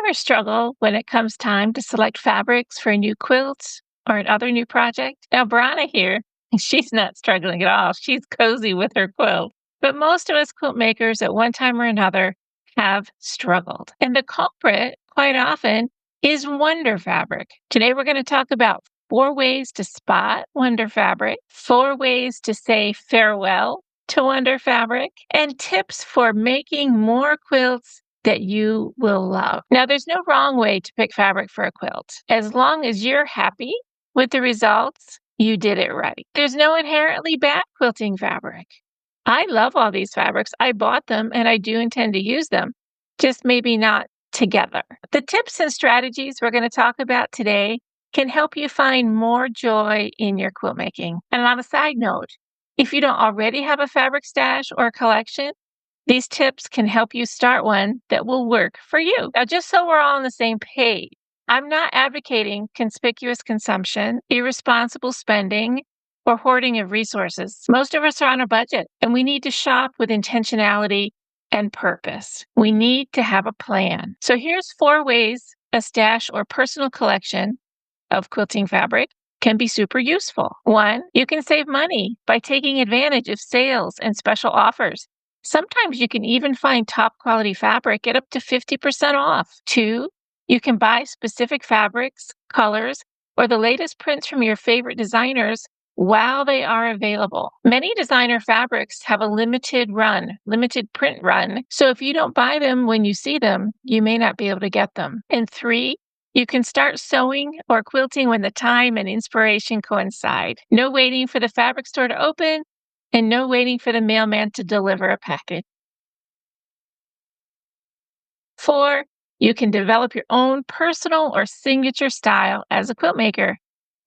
ever struggle when it comes time to select fabrics for a new quilt or another new project? Now, Brana here, she's not struggling at all. She's cozy with her quilt. But most of us quilt makers at one time or another have struggled. And the culprit, quite often, is wonder fabric. Today, we're going to talk about 4 ways to spot wonder fabric, 4 ways to say farewell to wonder fabric, and tips for making more quilts that you will love. Now, there's no wrong way to pick fabric for a quilt. As long as you're happy with the results, you did it right. There's no inherently bad quilting fabric. I love all these fabrics. I bought them and I do intend to use them, just maybe not together. The tips and strategies we're going to talk about today can help you find more joy in your quilt making. And on a side note, if you don't already have a fabric stash or collection, these tips can help you start one that will work for you. Now, just so we're all on the same page, I'm not advocating conspicuous consumption, irresponsible spending, or hoarding of resources. Most of us are on a budget, and we need to shop with intentionality and purpose. We need to have a plan. So here's 4 ways a stash or personal collection of quilting fabric can be super useful. 1, you can save money by taking advantage of sales and special offers. Sometimes you can even find top quality fabric at up to 50% off. 2, you can buy specific fabrics, colors, or the latest prints from your favorite designers while they are available. Many designer fabrics have a limited print run. So if you don't buy them when you see them, you may not be able to get them. And 3, you can start sewing or quilting when the time and inspiration coincide. No waiting for the fabric store to open, and no waiting for the mailman to deliver a package. 4, you can develop your own personal or signature style as a quilt maker.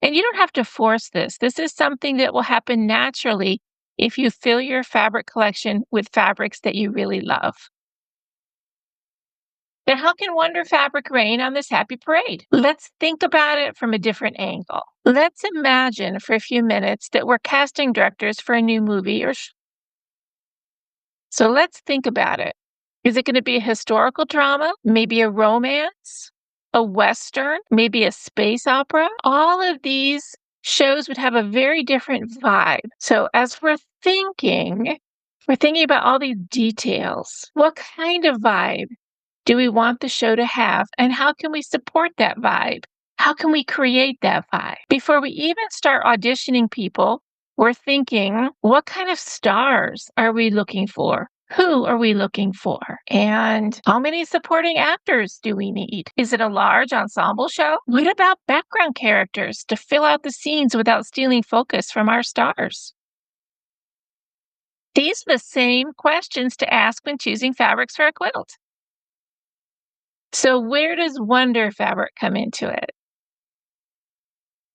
And you don't have to force this. This is something that will happen naturally if you fill your fabric collection with fabrics that you really love. Now, how can wonder fabric reign on this happy parade? Let's think about it from a different angle. Let's imagine for a few minutes that we're casting directors for a new movie So let's think about it. Is it going to be a historical drama? Maybe a romance? A Western? Maybe a space opera? All of these shows would have a very different vibe. So as we're thinking about all these details. What kind of vibe do we want the show to have, and how can we support that vibe? How can we create that vibe? Before we even start auditioning people, we're thinking, what kind of stars are we looking for? Who are we looking for? And how many supporting actors do we need? Is it a large ensemble show? What about background characters to fill out the scenes without stealing focus from our stars? These are the same questions to ask when choosing fabrics for a quilt. So where does wonder fabric come into it?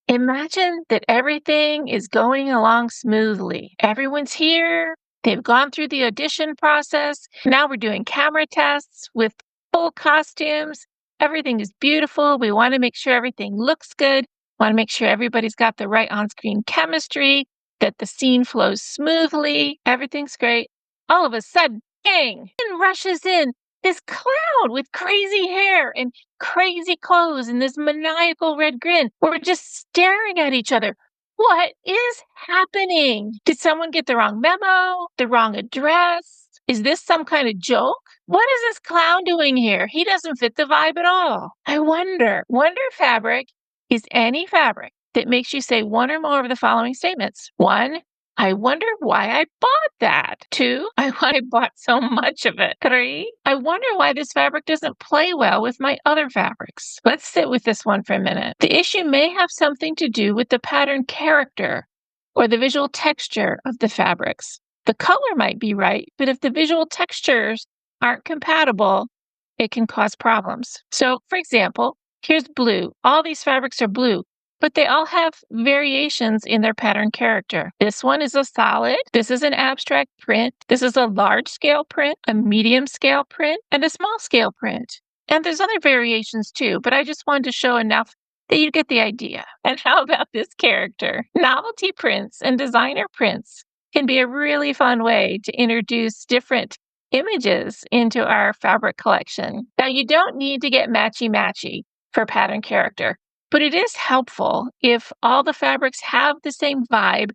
Imagine that everything is going along smoothly. Everyone's here. They've gone through the audition process. Now we're doing camera tests with full costumes. Everything is beautiful. We want to make sure everything looks good. Want to make sure everybody's got the right on-screen chemistry, that the scene flows smoothly. Everything's great. All of a sudden, bang! And rushes in this clown with crazy hair and crazy clothes and this maniacal red grin. We're just staring at each other. What is happening? Did someone get the wrong memo? The wrong address? Is this some kind of joke? What is this clown doing here? He doesn't fit the vibe at all. I wonder. Wonder fabric is any fabric that makes you say one or more of the following statements. 1, I wonder why I bought that. 2, I bought so much of it. 3, I wonder why this fabric doesn't play well with my other fabrics. Let's sit with this one for a minute. The issue may have something to do with the pattern character or the visual texture of the fabrics. The color might be right, but if the visual textures aren't compatible, it can cause problems. So, for example, here's blue. All these fabrics are blue, but they all have variations in their pattern character. This one is a solid. This is an abstract print. This is a large scale print, a medium scale print, and a small scale print. And there's other variations too, but I just wanted to show enough that you get the idea. And how about this character? Novelty prints and designer prints can be a really fun way to introduce different images into our fabric collection. Now, you don't need to get matchy-matchy for pattern character, but it is helpful if all the fabrics have the same vibe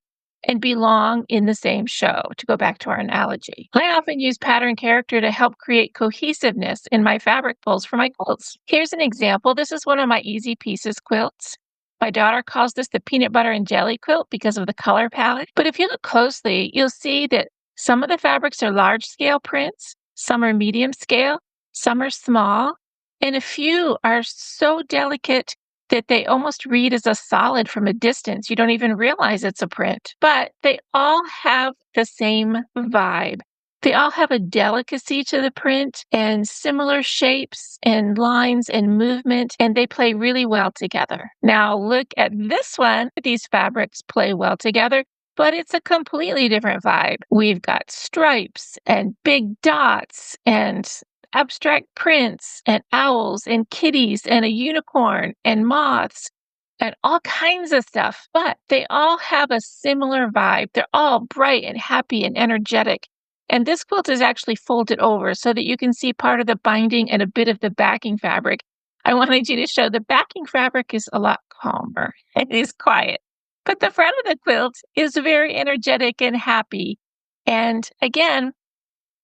and belong in the same show, to go back to our analogy. I often use pattern character to help create cohesiveness in my fabric pulls for my quilts. Here's an example. This is one of my Easy Pieces quilts. My daughter calls this the peanut butter and jelly quilt because of the color palette. But if you look closely, you'll see that some of the fabrics are large scale prints, some are medium scale, some are small, and a few are so delicate that they almost read as a solid from a distance. You don't even realize it's a print, but they all have the same vibe. They all have a delicacy to the print and similar shapes and lines and movement, and they play really well together. Now look at this one. These fabrics play well together, but it's a completely different vibe. We've got stripes and big dots and abstract prints and owls and kitties and a unicorn and moths and all kinds of stuff, but they all have a similar vibe. They're all bright and happy and energetic. And this quilt is actually folded over so that you can see part of the binding and a bit of the backing fabric. I wanted you to show the backing fabric is a lot calmer. It is quiet. But the front of the quilt is very energetic and happy. And again,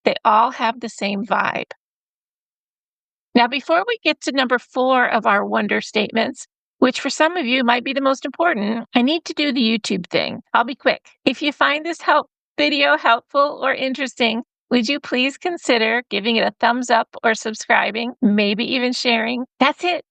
they all have the same vibe. Now, before we get to number 4 of our wonder statements, which for some of you might be the most important, I need to do the YouTube thing. I'll be quick. If you find this video helpful or interesting, would you please consider giving it a thumbs up or subscribing, maybe even sharing? That's it.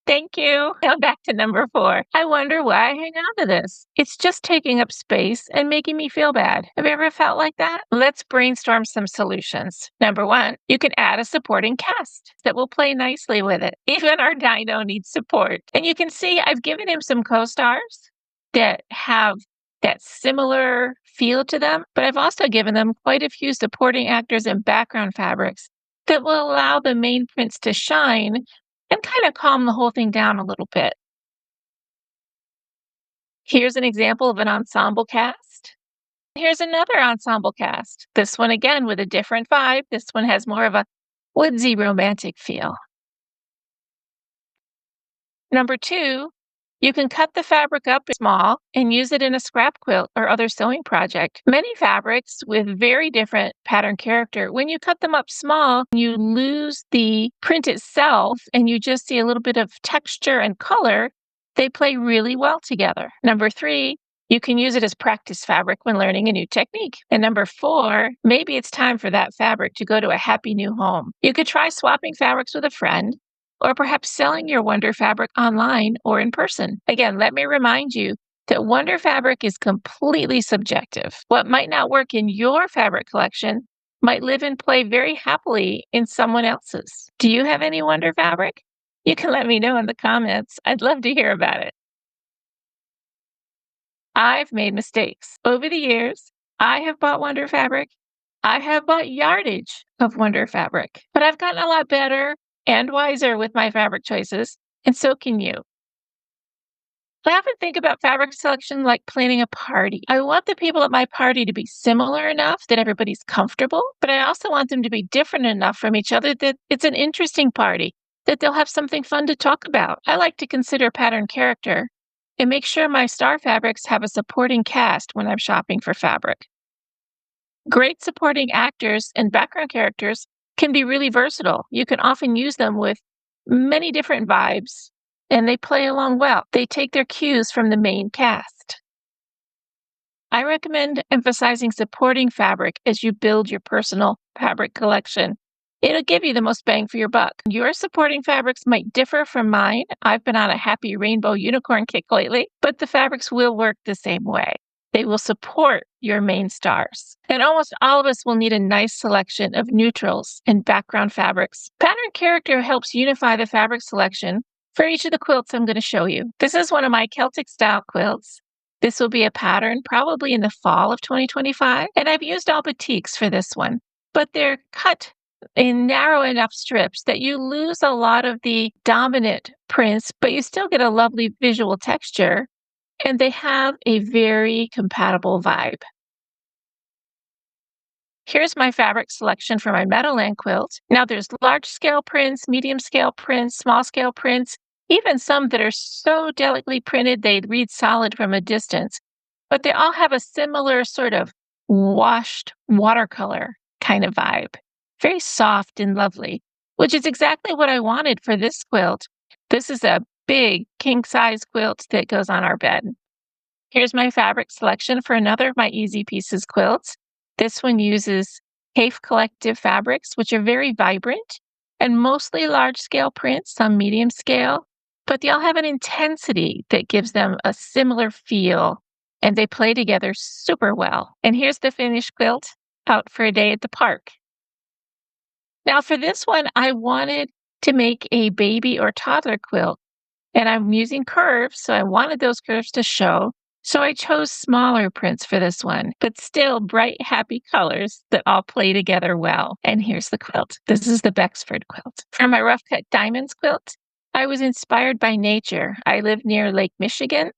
Thank you. Now back to number 4. I wonder why I hang on to this. It's just taking up space and making me feel bad. Have you ever felt like that? Let's brainstorm some solutions. Number 1, you can add a supporting cast that will play nicely with it. Even our dino needs support. And you can see I've given him some co-stars that have that similar feel to them, but I've also given them quite a few supporting actors and background fabrics that will allow the main prints to shine and kind of calm the whole thing down a little bit. Here's an example of an ensemble cast. Here's another ensemble cast. This one again with a different vibe. This one has more of a woodsy romantic feel. Number 2, you can cut the fabric up small and use it in a scrap quilt or other sewing project. Many fabrics with very different pattern character, when you cut them up small, you lose the print itself and you just see a little bit of texture and color. They play really well together. Number 3, you can use it as practice fabric when learning a new technique. And number 4, maybe it's time for that fabric to go to a happy new home. You could try swapping fabrics with a friend, or perhaps selling your wonder fabric online or in person. Again, let me remind you that wonder fabric is completely subjective. What might not work in your fabric collection might live and play very happily in someone else's. Do you have any wonder fabric? You can let me know in the comments. I'd love to hear about it. I've made mistakes. Over the years, I have bought wonder fabric. I have bought yardage of wonder fabric, but I've gotten a lot better and wiser with my fabric choices, and so can you. I often think about fabric selection like planning a party. I want the people at my party to be similar enough that everybody's comfortable, but I also want them to be different enough from each other that it's an interesting party, that they'll have something fun to talk about. I like to consider pattern character and make sure my star fabrics have a supporting cast when I'm shopping for fabric. Great supporting actors and background characters can be really versatile. You can often use them with many different vibes, and they play along well. They take their cues from the main cast. I recommend emphasizing supporting fabric as you build your personal fabric collection. It'll give you the most bang for your buck. Your supporting fabrics might differ from mine. I've been on a happy rainbow unicorn kick lately, but the fabrics will work the same way. They will support your main stars. And almost all of us will need a nice selection of neutrals and background fabrics. Pattern character helps unify the fabric selection for each of the quilts I'm going to show you. This is one of my Celtic style quilts. This will be a pattern probably in the fall of 2025. And I've used all batiks for this one, but they're cut in narrow enough strips that you lose a lot of the dominant prints, but you still get a lovely visual texture. And they have a very compatible vibe. Here's my fabric selection for my Meadowland quilt. Now there's large scale prints, medium scale prints, small scale prints, even some that are so delicately printed they read solid from a distance. But they all have a similar sort of washed watercolor kind of vibe. Very soft and lovely, which is exactly what I wanted for this quilt. This is a big king size quilt that goes on our bed. Here's my fabric selection for another of my Easy Pieces quilts. This one uses Hafe Collective fabrics, which are very vibrant and mostly large scale prints, some medium scale, but they all have an intensity that gives them a similar feel and they play together super well. And here's the finished quilt out for a day at the park. Now for this one, I wanted to make a baby or toddler quilt and I'm using curves, so I wanted those curves to show. So I chose smaller prints for this one, but still bright, happy colors that all play together well. And here's the quilt. This is the Bexford quilt. For my Rough Cut Diamonds quilt, I was inspired by nature. I live near Lake Michigan,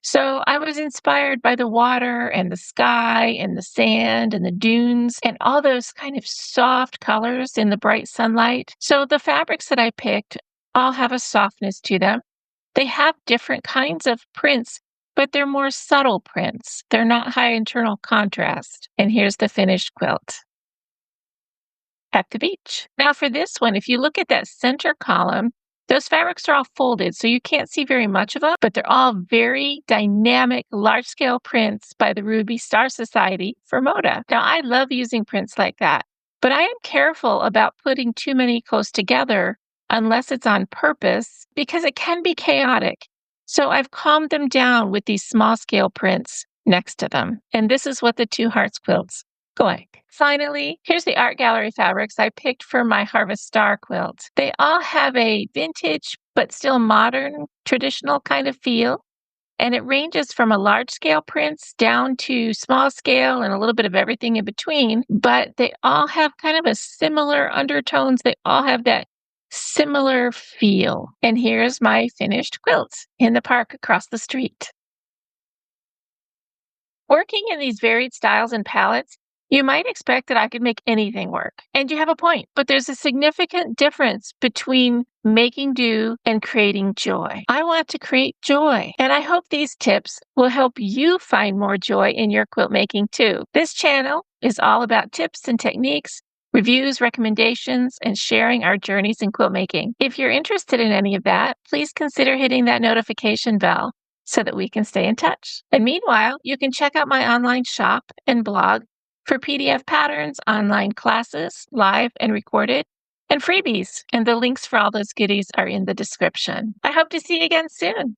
so I was inspired by the water and the sky and the sand and the dunes and all those kind of soft colors in the bright sunlight. So the fabrics that I picked all have a softness to them. They have different kinds of prints, but they're more subtle prints. They're not high internal contrast. And here's the finished quilt at the beach. Now for this one, if you look at that center column, those fabrics are all folded, so you can't see very much of them, but they're all very dynamic, large-scale prints by the Ruby Star Society for Moda. Now, I love using prints like that, but I am careful about putting too many close together unless it's on purpose, because it can be chaotic. So I've calmed them down with these small scale prints next to them. And this is what the Two Hearts quilts go like. Finally, here's the art gallery fabrics I picked for my Harvest Star quilt. They all have a vintage, but still modern, traditional kind of feel. And it ranges from a large scale prints down to small scale and a little bit of everything in between. But they all have kind of a similar undertones. They all have that similar feel. And here's my finished quilt in the park across the street. Working in these varied styles and palettes, you might expect that I could make anything work. And you have a point, but there's a significant difference between making do and creating joy. I want to create joy, and I hope these tips will help you find more joy in your quilt making too. This channel is all about tips and techniques, reviews, recommendations, and sharing our journeys in quilt making. If you're interested in any of that, please consider hitting that notification bell so that we can stay in touch. And meanwhile, you can check out my online shop and blog for PDF patterns, online classes, live and recorded, and freebies. And the links for all those goodies are in the description. I hope to see you again soon.